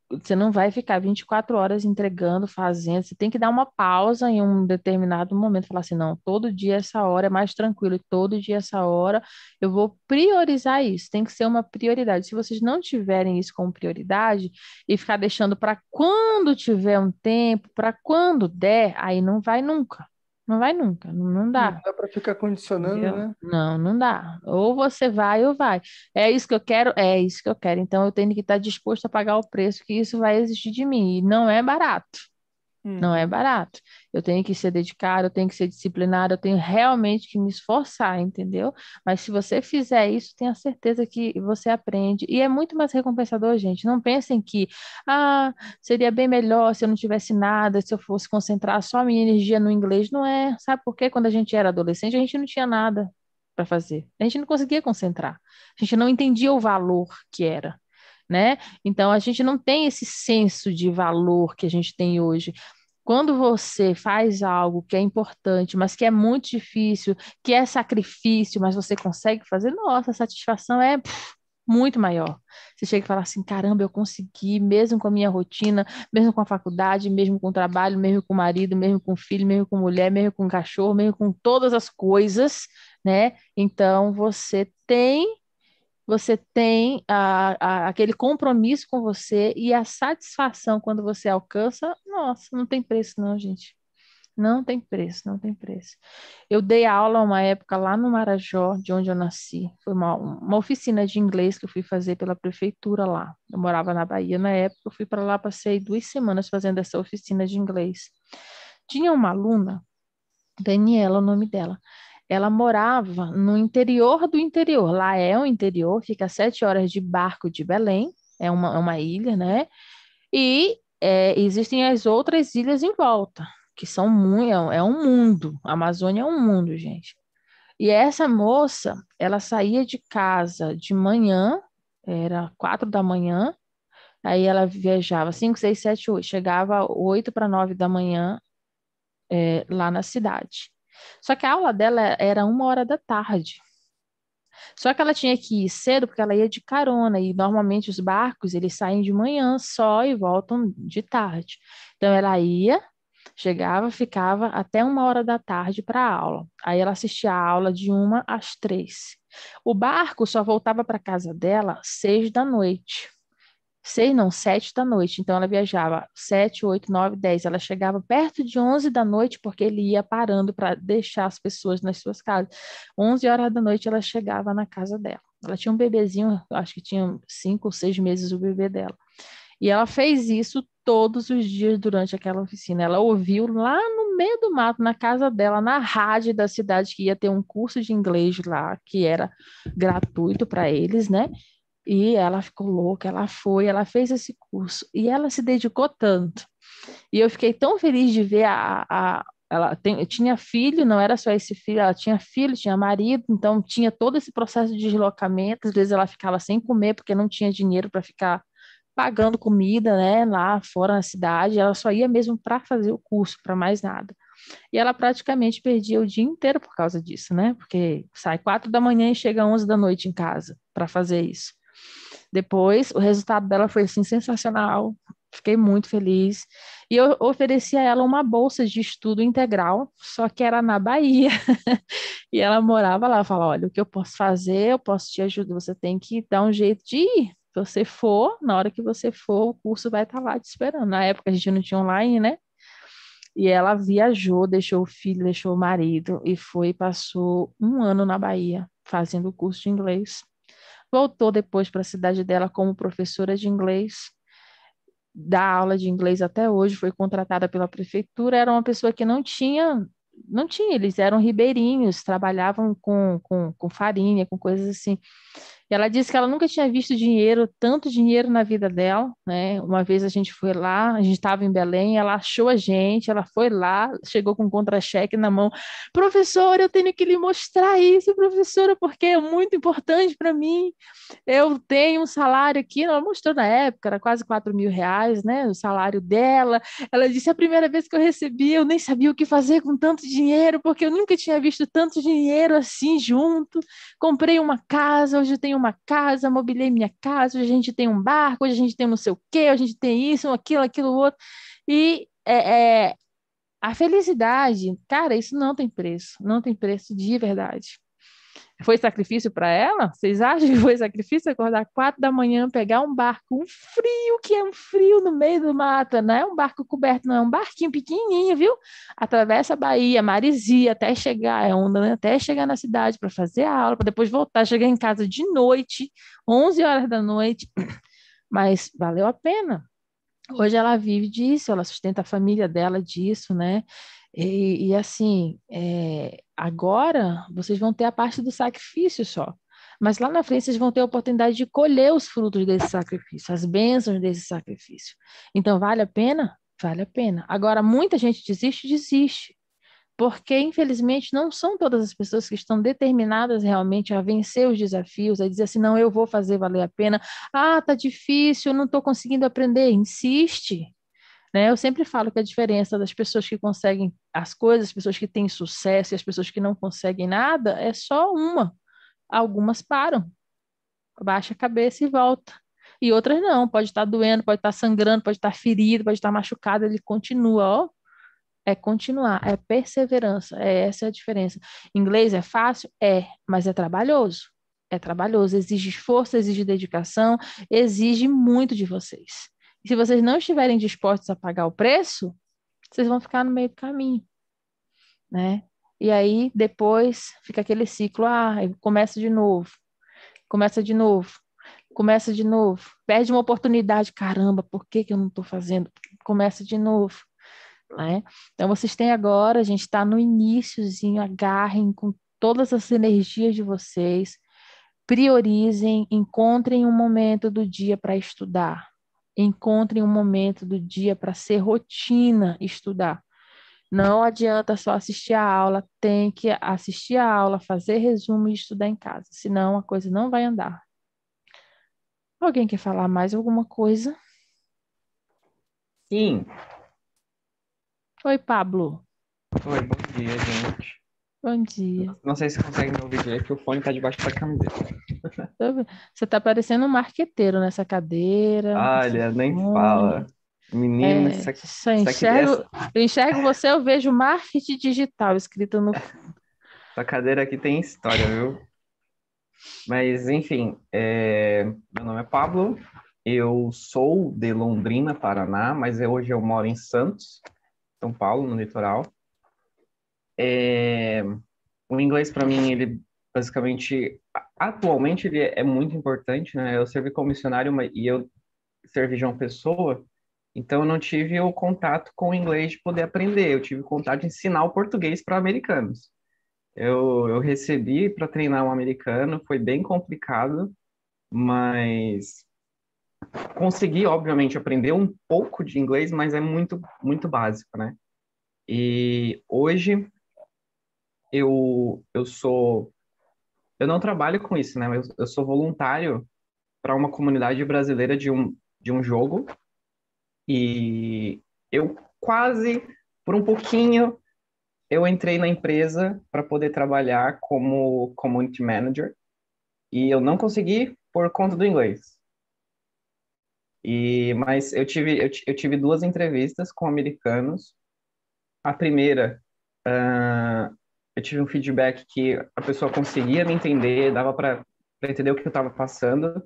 Você não vai ficar 24 horas entregando, fazendo. Você tem que dar uma pausa em um determinado momento. Falar assim, não, todo dia essa hora é mais tranquilo. E todo dia essa hora eu vou priorizar isso. Tem que ser uma prioridade. Se vocês não tiverem isso como prioridade e ficar deixando para quando tiver um tempo, para quando der, aí não vai nunca. Não vai nunca. Não, não Não dá. dá para ficar condicionando, Entendeu? né? Não, não dá. Ou você vai ou vai. É isso que eu quero? É isso que eu quero. Então eu tenho que estar disposto a pagar o preço que isso vai exigir de mim. E não é barato. Não é Uhum. barato. Eu tenho que ser dedicado, eu tenho que ser disciplinado, eu tenho realmente que me esforçar, entendeu? Mas se você fizer isso, tenha certeza que você aprende. E é muito mais recompensador, gente. Não pensem que, seria bem melhor se eu não tivesse nada, se eu fosse concentrar só a minha energia no inglês. Não é. Sabe por quê? Quando a gente era adolescente, a gente não tinha nada para fazer. A gente não conseguia concentrar. A gente não entendia o valor que era. Né? Então, a gente não tem esse senso de valor que a gente tem hoje. Quando você faz algo que é importante, mas que é muito difícil, que é sacrifício, mas você consegue fazer, nossa, a satisfação é muito maior. Você chega e fala assim: caramba, eu consegui, mesmo com a minha rotina, mesmo com a faculdade, mesmo com o trabalho, mesmo com o marido, mesmo com o filho, mesmo com mulher, mesmo com o cachorro, mesmo com todas as coisas, né? Então você tem aquele compromisso com você e a satisfação quando você alcança, nossa, não tem preço não, gente. Não tem preço, não tem preço. Eu dei aula uma época lá no Marajó, de onde eu nasci. Foi uma oficina de inglês que eu fui fazer pela prefeitura lá. Eu morava na Bahia na época, eu fui para lá, passei 2 semanas fazendo essa oficina de inglês. Tinha uma aluna, Daniela, o nome dela. Ela morava no interior do interior. Lá é um interior, fica a 7 horas de barco de Belém, é uma ilha, né? E existem as outras ilhas em volta, que são muito, é um mundo. A Amazônia é um mundo, gente. E essa moça, ela saía de casa de manhã, era 4 da manhã, aí ela viajava 5, 6, 7, 8, chegava 8 para 9 da manhã, lá na cidade. Só que a aula dela era 1 hora da tarde. Só que ela tinha que ir cedo porque ela ia de carona e normalmente os barcos eles saem de manhã só e voltam de tarde. Então ela ia, chegava, ficava até 1 hora da tarde para a aula. Aí ela assistia a aula de 1 às 3. O barco só voltava para casa dela 6 da noite. 6 não, 7 da noite. Então ela viajava 7, 8, 9, 10. Ela chegava perto de 11 da noite, porque ele ia parando para deixar as pessoas nas suas casas. 11 horas da noite ela chegava na casa dela. Ela tinha um bebezinho, acho que tinha 5 ou 6 meses o bebê dela. E ela fez isso todos os dias durante aquela oficina. Ela ouviu lá no meio do mato, na casa dela, na rádio da cidade, que ia ter um curso de inglês lá, que era gratuito para eles, né? E ela ficou louca, ela foi, ela fez esse curso e ela se dedicou tanto. E eu fiquei tão feliz de ver ela tinha filho, não era só esse filho, ela tinha filho, tinha marido, então tinha todo esse processo de deslocamento. Às vezes ela ficava sem comer porque não tinha dinheiro para ficar pagando comida, né, lá fora na cidade. Ela só ia mesmo para fazer o curso, para mais nada. E ela praticamente perdia o dia inteiro por causa disso, né? Porque sai 4 da manhã e chega 11 da noite em casa para fazer isso. Depois, o resultado dela foi assim sensacional. Fiquei muito feliz. E eu ofereci a ela uma bolsa de estudo integral, só que era na Bahia. E ela morava lá. Eu falava: olha, o que eu posso fazer, eu posso te ajudar. Você tem que dar um jeito de ir. Se você for, na hora que você for, o curso vai estar lá te esperando. Na época a gente não tinha online, né? E ela viajou, deixou o filho, deixou o marido e foi, passou 1 ano na Bahia fazendo o curso de inglês. Voltou depois para a cidade dela como professora de inglês, dá aula de inglês até hoje, foi contratada pela prefeitura. Era uma pessoa que não tinha não tinha, eles eram ribeirinhos, trabalhavam com farinha, com coisas assim. E ela disse que ela nunca tinha visto dinheiro, tanto dinheiro na vida dela, né? Uma vez a gente foi lá, a gente estava em Belém, ela achou a gente, ela foi lá, chegou com um contra-cheque na mão. Professora, eu tenho que lhe mostrar isso, professora, porque é muito importante para mim. Eu tenho um salário aqui, ela mostrou na época, era quase R$ 4.000, né? O salário dela. Ela disse: a primeira vez que eu recebi, eu nem sabia o que fazer com tanto dinheiro, porque eu nunca tinha visto tanto dinheiro assim junto. Comprei uma casa, hoje eu tenho uma casa, mobilei minha casa, hoje a gente tem um barco, hoje a gente tem não sei o quê, hoje a gente tem isso, aquilo, aquilo, outro. E a felicidade, cara, isso não tem preço, não tem preço de verdade. Foi sacrifício para ela? Vocês acham que foi sacrifício acordar 4 da manhã, pegar um barco, um frio, que é um frio no meio do mato, não é um barco coberto, não, é um barquinho pequenininho, viu? Atravessa a Bahia, Marizia, até chegar, é onda, né? Até chegar na cidade para fazer a aula, para depois voltar, chegar em casa de noite, 11 horas da noite, mas valeu a pena. Hoje ela vive disso, ela sustenta a família dela disso, né? E assim, agora vocês vão ter a parte do sacrifício só. Mas lá na frente vocês vão ter a oportunidade de colher os frutos desse sacrifício, as bênçãos desse sacrifício. Então, vale a pena? Vale a pena. Agora, muita gente desiste, porque infelizmente não são todas as pessoas que estão determinadas realmente a vencer os desafios, a dizer assim, não, eu vou fazer valer a pena. Ah, tá difícil, eu não estou conseguindo aprender. Insiste, né? Eu sempre falo que a diferença das pessoas que conseguem as coisas, as pessoas que têm sucesso e as pessoas que não conseguem nada é só uma. Algumas param, baixa a cabeça e volta. E outras não, pode estar doendo, pode estar sangrando, pode estar ferido, pode estar machucado, ele continua, ó. É continuar, é perseverança, essa é a diferença. Inglês é fácil? É, mas é trabalhoso. É trabalhoso, exige esforço, exige dedicação, exige muito de vocês. E se vocês não estiverem dispostos a pagar o preço, vocês vão ficar no meio do caminho, né? E aí, depois, fica aquele ciclo, começa de novo, começa de novo, começa de novo, perde uma oportunidade, caramba, por que que eu não estou fazendo? Começa de novo, né? Então, vocês têm agora, a gente está no iniciozinho, agarrem com todas as energias de vocês, priorizem, encontrem um momento do dia para estudar, encontrem um momento do dia para ser rotina estudar. Não adianta só assistir a aula, tem que assistir a aula, fazer resumo e estudar em casa, senão a coisa não vai andar. Alguém quer falar mais alguma coisa? Sim. Oi, Pablo. Oi, bom dia, gente. Bom dia. Não sei se consegue me ouvir direito, que o fone tá debaixo da camiseta. Você tá parecendo um marqueteiro nessa cadeira. Olha, nem fone. fala. Menino, isso aqui, eu enxergo você, eu vejo marketing digital escrito no fundo. essa cadeira aqui tem história, viu? Mas, enfim, meu nome é Pablo, eu sou de Londrina, Paraná, mas hoje eu moro em Santos, São Paulo, no litoral. O inglês, para mim, ele basicamente, atualmente, ele é muito importante, né? Eu servi como missionário e eu servi João Pessoa, então eu não tive o contato com o inglês de poder aprender, eu tive contato de ensinar o português para americanos. Eu recebi para treinar um americano, foi bem complicado, mas consegui, obviamente, aprender um pouco de inglês, mas é muito, muito básico, né? E hoje eu não trabalho com isso, né? Eu sou voluntário para uma comunidade brasileira de um jogo e eu quase, por um pouquinho, eu entrei na empresa para poder trabalhar como community manager e eu não consegui por conta do inglês. Mas eu tive duas entrevistas com americanos. A primeira, eu tive um feedback que a pessoa conseguia me entender, dava para entender o que eu estava passando.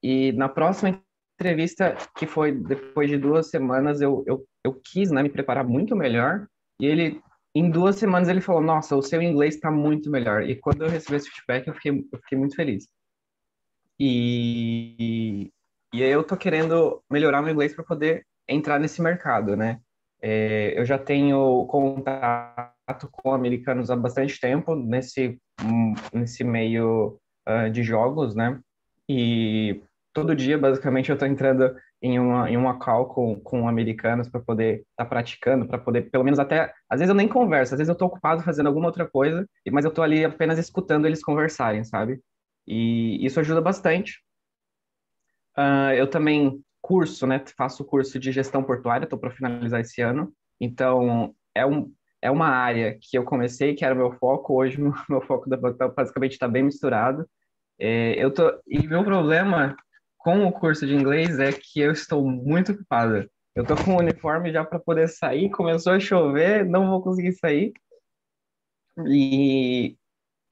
E na próxima entrevista, que foi depois de 2 semanas, eu quis, né, me preparar muito melhor. E em 2 semanas, ele falou: Nossa, o seu inglês está muito melhor. E quando eu recebi esse feedback, eu fiquei muito feliz. E aí eu tô querendo melhorar meu inglês para poder entrar nesse mercado, né? Eu já tenho contato com americanos há bastante tempo nesse meio de jogos, né? E todo dia, basicamente, eu estou entrando em uma call com americanos para poder estar praticando, para poder, pelo menos até... Às vezes eu nem converso, às vezes eu estou ocupado fazendo alguma outra coisa, mas eu estou ali apenas escutando eles conversarem, sabe? E isso ajuda bastante. Eu também curso, né? Faço curso de gestão portuária, estou para finalizar esse ano. Então, é uma área que eu comecei, que era o meu foco. Hoje, meu foco basicamente está bem misturado. E meu problema com o curso de inglês é que eu estou muito ocupada. Eu estou com o uniforme já para poder sair, começou a chover, não vou conseguir sair. E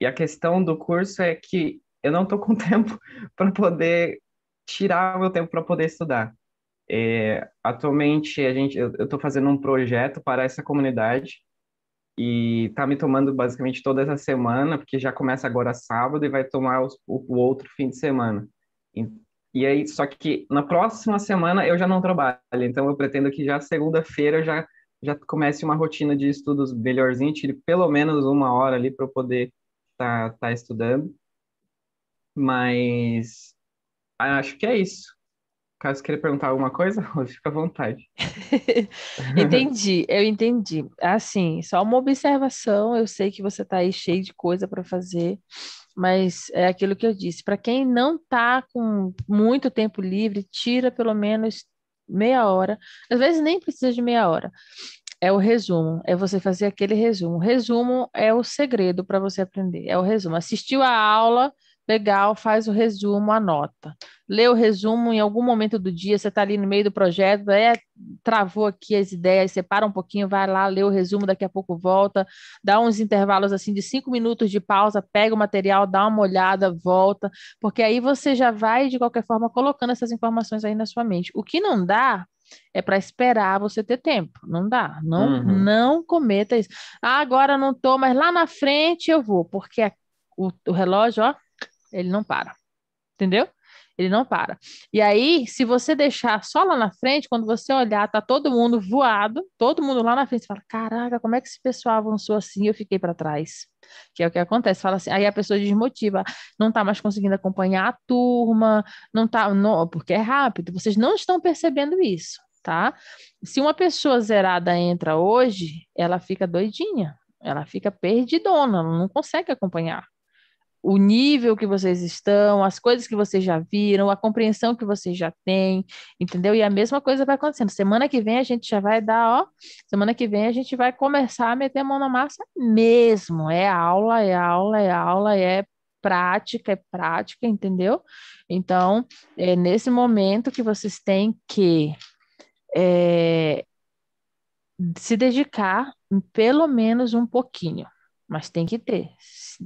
a questão do curso é que eu não estou com tempo para poder tirar o meu tempo para poder estudar. Atualmente, eu estou fazendo um projeto para essa comunidade e está me tomando basicamente toda essa semana, porque já começa agora sábado e vai tomar o outro fim de semana. E, e aí, só que na próxima semana eu já não trabalho, então eu pretendo que já segunda-feira eu já comece uma rotina de estudos melhorzinho, tire pelo menos uma hora ali para eu poder tá estudando. Mas acho que é isso. Caso queira perguntar alguma coisa, fica à vontade. Entendi, eu entendi. Assim, só uma observação, eu sei que você está aí cheio de coisa para fazer, mas é aquilo que eu disse, para quem não está com muito tempo livre, tira pelo menos meia hora, às vezes nem precisa de meia hora. É o resumo, é você fazer aquele resumo. O resumo é o segredo para você aprender, é o resumo. Assistiu a aula, legal, faz o resumo, anota. Lê o resumo em algum momento do dia, você está ali no meio do projeto, travou aqui as ideias, você para um pouquinho, vai lá, lê o resumo, daqui a pouco volta, dá uns intervalos assim de 5 minutos de pausa, pega o material, dá uma olhada, volta, porque aí você já vai, de qualquer forma, colocando essas informações aí na sua mente. O que não dá é para esperar você ter tempo. Não dá. Não, Uhum. não cometa isso. Ah, agora não estou, mas lá na frente eu vou, porque o relógio, ó, ele não para. Entendeu? Ele não para. E aí, se você deixar só lá na frente, quando você olhar, tá todo mundo voado, todo mundo lá na frente, você fala, caraca, como é que esse pessoal avançou assim e eu fiquei para trás? Que é o que acontece. Fala assim, aí a pessoa desmotiva, não tá mais conseguindo acompanhar a turma, não tá, não, porque é rápido, vocês não estão percebendo isso, tá? Se uma pessoa zerada entra hoje, ela fica doidinha, ela fica perdidona, ela não consegue acompanhar o nível que vocês estão, as coisas que vocês já viram, a compreensão que vocês já têm, entendeu? E a mesma coisa vai acontecendo. Semana que vem a gente já vai dar, ó, semana que vem a gente vai começar a meter a mão na massa mesmo. É aula, é aula, é aula, é prática, entendeu? Então, é nesse momento que vocês têm que se dedicar pelo menos um pouquinho, mas tem que ter.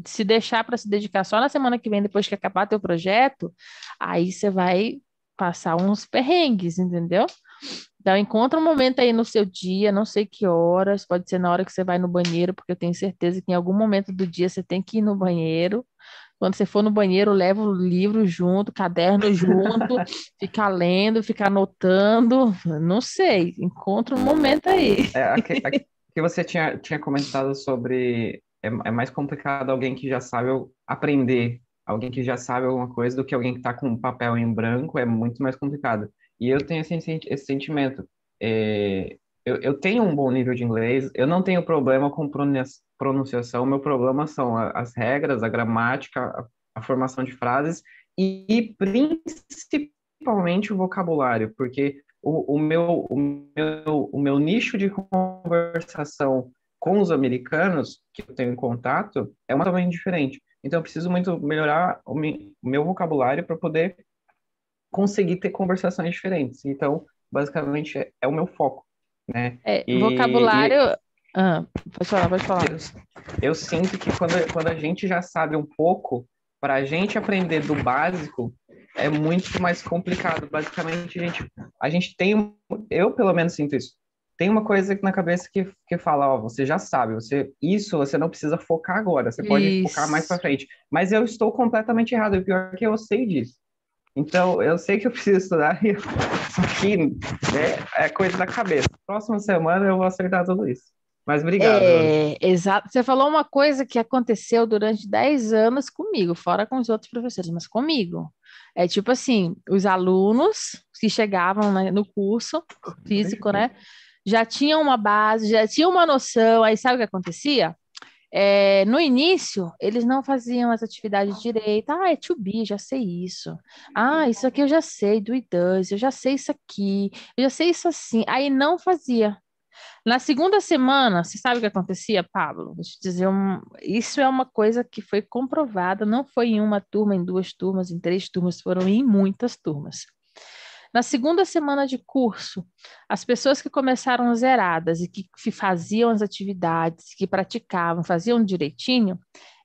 Se deixar para se dedicar só na semana que vem, depois que acabar teu projeto, aí você vai passar uns perrengues, entendeu? Então, encontra um momento aí no seu dia, não sei que horas, pode ser na hora que você vai no banheiro, porque eu tenho certeza que em algum momento do dia você tem que ir no banheiro. Quando você for no banheiro, leva o livro junto, caderno junto, fica lendo, fica anotando, não sei, encontra um momento aí. Que você tinha comentado sobre é mais complicado alguém que já sabe aprender, alguém que já sabe alguma coisa do que alguém que está com um papel em branco, é muito mais complicado. E eu tenho esse sentimento. Eu tenho um bom nível de inglês, eu não tenho problema com pronunciação, meu problema são as regras, a gramática, a formação de frases e principalmente o vocabulário, porque o meu nicho de conversação com os americanos que eu tenho em contato é uma totalmente diferente. Então, eu preciso muito melhorar o meu vocabulário para poder conseguir ter conversações diferentes. Então, basicamente, é o meu foco, né? Vocabulário... pode falar. Eu sinto que quando a gente já sabe um pouco, para a gente aprender do básico, é muito mais complicado. Basicamente, a gente tem... Eu, pelo menos, sinto isso. Tem uma coisa na cabeça que fala, ó, você já sabe, isso você não precisa focar agora, você pode focar mais para frente. Mas eu estou completamente errado, o pior é que eu sei disso. Então, eu sei que eu preciso estudar, só que é coisa da cabeça. Próxima semana eu vou acertar tudo isso. Mas obrigado, Ana. Exato. Você falou uma coisa que aconteceu durante 10 anos comigo, fora com os outros professores, mas comigo. É tipo assim, os alunos que chegavam, né, no curso físico, né, já tinham uma base, já tinham uma noção, aí sabe o que acontecia? No início, eles não faziam as atividades direito. Ah, é to be, já sei isso. Ah, isso aqui eu já sei, do it does, eu já sei isso aqui, eu já sei isso assim. Aí não fazia. Na segunda semana, você sabe o que acontecia, Pablo? Vou te dizer, isso é uma coisa que foi comprovada, não foi em uma turma, em duas turmas, em três turmas, foram em muitas turmas. Na segunda semana de curso, as pessoas que começaram zeradas e que faziam as atividades, que praticavam, faziam direitinho,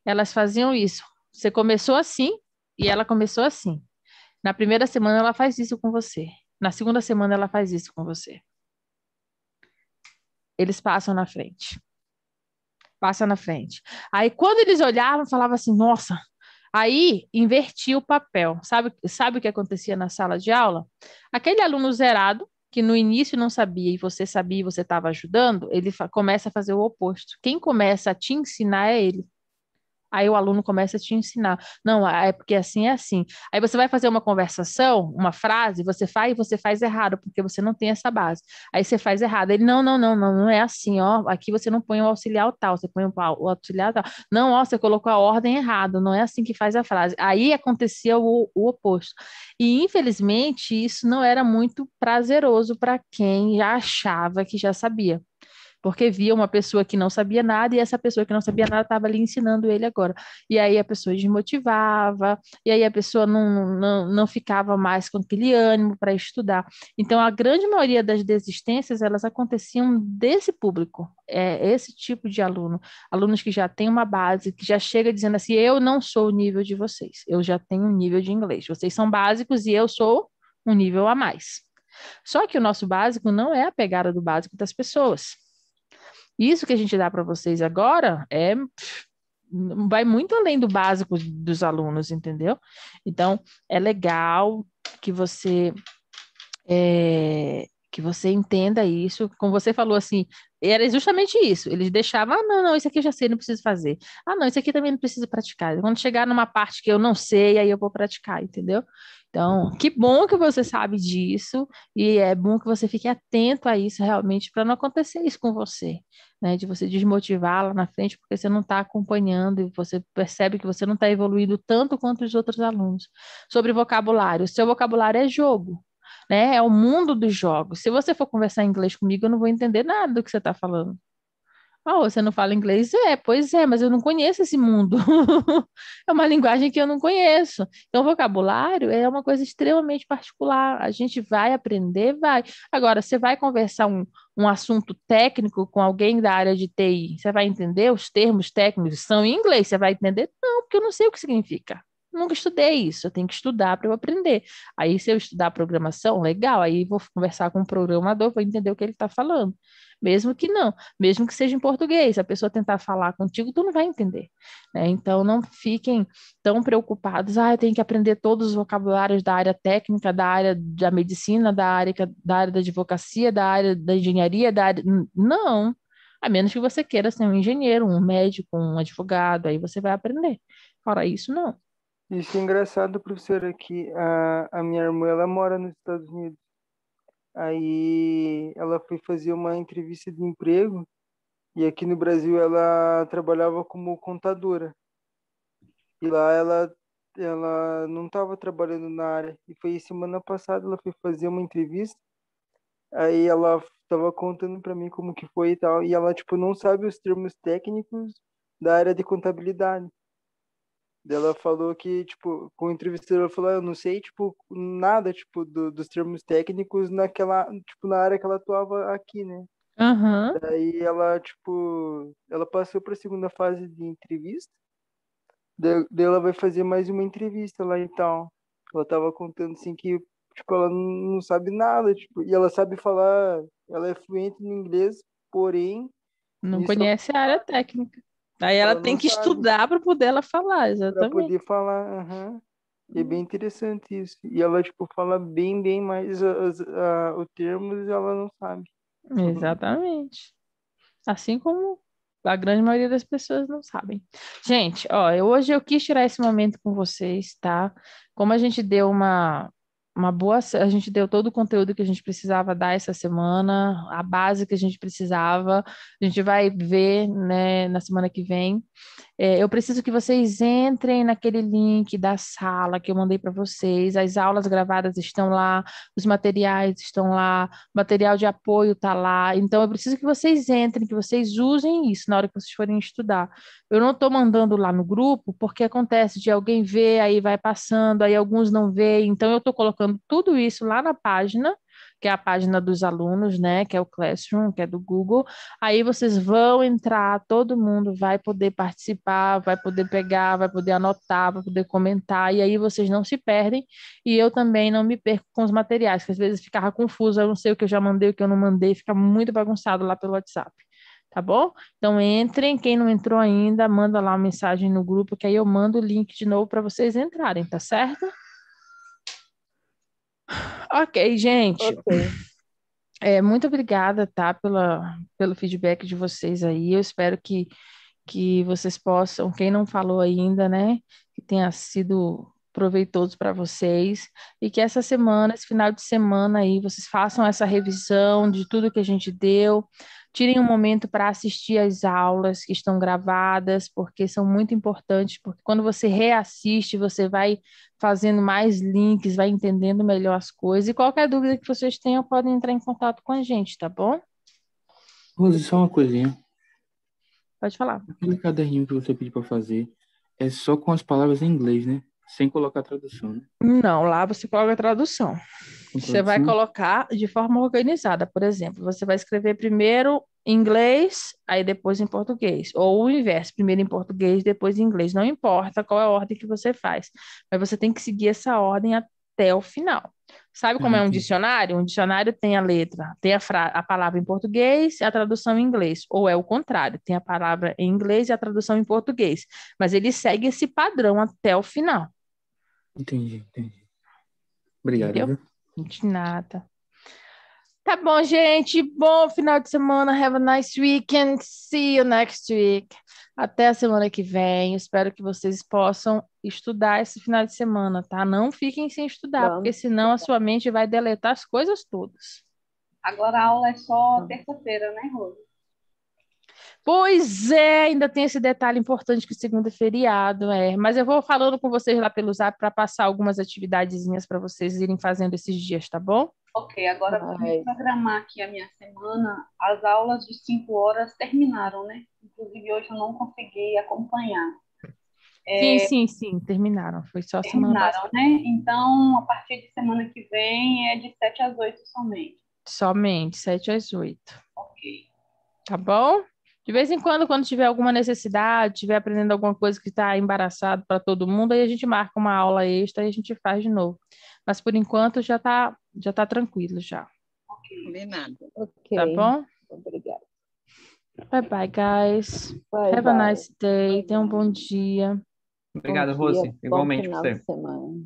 elas faziam isso. Você começou assim e ela começou assim. Na primeira semana ela faz isso com você. Na segunda semana ela faz isso com você. Eles passam na frente. Passa na frente. Aí, quando eles olhavam, falavam assim, nossa. Aí, invertia o papel. Sabe o que acontecia na sala de aula? Aquele aluno zerado, que no início não sabia e você estava ajudando, ele começa a fazer o oposto. Quem começa a te ensinar é ele. Aí o aluno começa a te ensinar. Não, é porque assim é assim. Aí você vai fazer uma conversação, uma frase, você faz e você faz errado, porque você não tem essa base. Aí você faz errado. Ele, não é assim, ó. Aqui você não põe o auxiliar tal, você põe o auxiliar tal. Não, ó, você colocou a ordem errada, não é assim que faz a frase. Aí acontecia o oposto. E infelizmente isso não era muito prazeroso para quem já achava que já sabia porque via uma pessoa que não sabia nada e essa pessoa que não sabia nada estava ali ensinando ele agora. E aí a pessoa desmotivava, e aí a pessoa não ficava mais com aquele ânimo para estudar. Então, a grande maioria das desistências, elas aconteciam desse público, esse tipo de aluno. Alunos que já têm uma base, que já chega dizendo assim, eu não sou o nível de vocês, eu já tenho um nível de inglês. Vocês são básicos e eu sou um nível a mais. Só que o nosso básico não é a pegada do básico das pessoas. Isso que a gente dá para vocês agora vai muito além do básico dos alunos, entendeu? Então, é legal que que você entenda isso. Como você falou assim, era justamente isso. Eles deixavam, não, isso aqui eu já sei, não preciso fazer. Ah, não, isso aqui também não preciso praticar. Quando chegar numa parte que eu não sei, aí eu vou praticar, entendeu? Então, que bom que você sabe disso, e é bom que você fique atento a isso realmente, para não acontecer isso com você, né? De você desmotivar lá na frente, porque você não está acompanhando e você percebe que você não está evoluindo tanto quanto os outros alunos. Sobre vocabulário, o seu vocabulário é jogo, né? É o mundo dos jogos. Se você for conversar em inglês comigo, eu não vou entender nada do que você está falando. Ah, você não fala inglês? Pois é, mas eu não conheço esse mundo. É uma linguagem que eu não conheço. Então, vocabulário é uma coisa extremamente particular. A gente vai aprender, vai. Agora, você vai conversar um assunto técnico com alguém da área de TI, você vai entender os termos técnicos são em inglês, você vai entender? Não, porque eu não sei o que significa. Nunca estudei isso, eu tenho que estudar para eu aprender. Aí, se eu estudar programação, legal, aí vou conversar com um programador, vou entender o que ele está falando. Mesmo que não, mesmo que seja em português, se a pessoa tentar falar contigo, tu não vai entender, né? Então, não fiquem tão preocupados, eu tenho que aprender todos os vocabulários da área técnica, da área da medicina, da área da advocacia, da área da engenharia, da área... Não, a menos que você queira ser um engenheiro, um médico, um advogado, aí você vai aprender. Fora isso, não. Isso é engraçado, professor, aqui. A minha irmã, ela mora nos Estados Unidos. Aí ela foi fazer uma entrevista de emprego e aqui no Brasil ela trabalhava como contadora. E lá ela não estava trabalhando na área. E foi semana passada, ela foi fazer uma entrevista. Aí ela estava contando para mim como que foi e tal. E ela, tipo, não sabe os termos técnicos da área de contabilidade. Daí ela falou que, tipo, com o entrevistador, ela falou, eu não sei, tipo, nada, tipo, dos termos técnicos naquela, tipo, na área que ela atuava aqui, né? Aham. Daí ela, tipo, ela passou para a segunda fase de entrevista, daí ela vai fazer mais uma entrevista lá e tal. Ela tava contando, assim, que, tipo, ela não sabe nada, tipo, e ela sabe falar, ela é fluente no inglês, porém, Não nisso conhece a área técnica. Aí ela ela tem não que sabe, estudar para poder ela falar, para exatamente. poder falar, aham. É bem interessante isso. E ela, tipo, fala bem mais o termos ela não sabe. Exatamente. Assim como a grande maioria das pessoas não sabem. Gente, ó, hoje eu quis tirar esse momento com vocês, tá? Como a gente deu uma boa, a gente deu todo o conteúdo que a gente precisava dar essa semana, a base que a gente precisava, a gente vai ver, né, na semana que vem. Eu preciso que vocês entrem naquele link da sala que eu mandei para vocês. As aulas gravadas estão lá, os materiais estão lá, o material de apoio está lá. Então, eu preciso que vocês entrem, que vocês usem isso na hora que vocês forem estudar. Eu não estou mandando lá no grupo, porque acontece de alguém ver, aí vai passando, aí alguns não veem. Então, eu estou colocando tudo isso lá na página, que é a página dos alunos, né? Que é o Classroom, que é do Google. Aí vocês vão entrar, todo mundo vai poder participar, vai poder pegar, vai poder anotar, vai poder comentar, e aí vocês não se perdem, e eu também não me perco com os materiais, que às vezes ficava confuso, eu não sei o que eu já mandei, o que eu não mandei, fica muito bagunçado lá pelo WhatsApp. Tá bom? Então entrem, quem não entrou ainda, manda lá uma mensagem no grupo, que aí eu mando o link de novo para vocês entrarem, tá certo? Ok, gente. Ok. Muito obrigada, tá, pelo feedback de vocês aí. Eu espero que vocês possam, quem não falou ainda, né, que tenha sido proveitoso para vocês e que essa semana, esse final de semana aí, vocês façam essa revisão de tudo que a gente deu. Tirem um momento para assistir às aulas que estão gravadas, porque são muito importantes, porque quando você reassiste, você vai fazendo mais links, vai entendendo melhor as coisas. E qualquer dúvida que vocês tenham, podem entrar em contato com a gente, tá bom? Rose, só uma coisinha. Pode falar. Aquele caderninho que você pediu para fazer é só com as palavras em inglês, né? Sem colocar tradução, né? Não, lá você coloca a tradução. Com Você vai tradução? colocar de forma organizada. Por exemplo, você vai escrever primeiro em inglês, aí depois em português. Ou o inverso, primeiro em português, depois em inglês. Não importa qual é a ordem que você faz. Mas você tem que seguir essa ordem até o final. Sabe como é um Entendi. dicionário? Um dicionário tem a letra, tem a palavra em português e a tradução em inglês. Ou é o contrário, tem a palavra em inglês e a tradução em português. Mas ele segue esse padrão até o final. Entendi. Obrigado, Entendeu? viu? De nada. Tá bom, gente. Bom final de semana. Have a nice weekend. See you next week. Até a semana que vem. Espero que vocês possam estudar esse final de semana, tá? Não fiquem sem estudar, porque Vamos. senão a sua mente vai deletar as coisas todas. Agora a aula é só terça-feira, né, Rose? Pois é, ainda tem esse detalhe importante que segunda é feriado, Mas eu vou falando com vocês lá pelo Zap para passar algumas atividadezinhas para vocês irem fazendo esses dias, tá bom? Ok, agora para Ai, programar aqui a minha semana, as aulas de 5 horas terminaram, né? Inclusive hoje eu não consegui acompanhar. Sim, terminaram. Foi só semana passada. Terminaram, né? Então, a partir de semana que vem é de 7 às 8 somente. Somente, 7 às 8. Ok. Tá bom? De vez em quando tiver alguma necessidade, estiver aprendendo alguma coisa que está embaraçado para todo mundo, aí a gente marca uma aula extra e a gente faz de novo. Mas por enquanto já tá tranquilo já. Combinado. ok. Tá bom? Obrigada. Bye bye, guys. Bye, Have a bye. nice day. Tenha um bom dia. Obrigado, Bom dia, Rose. bom Igualmente para final de você. semana.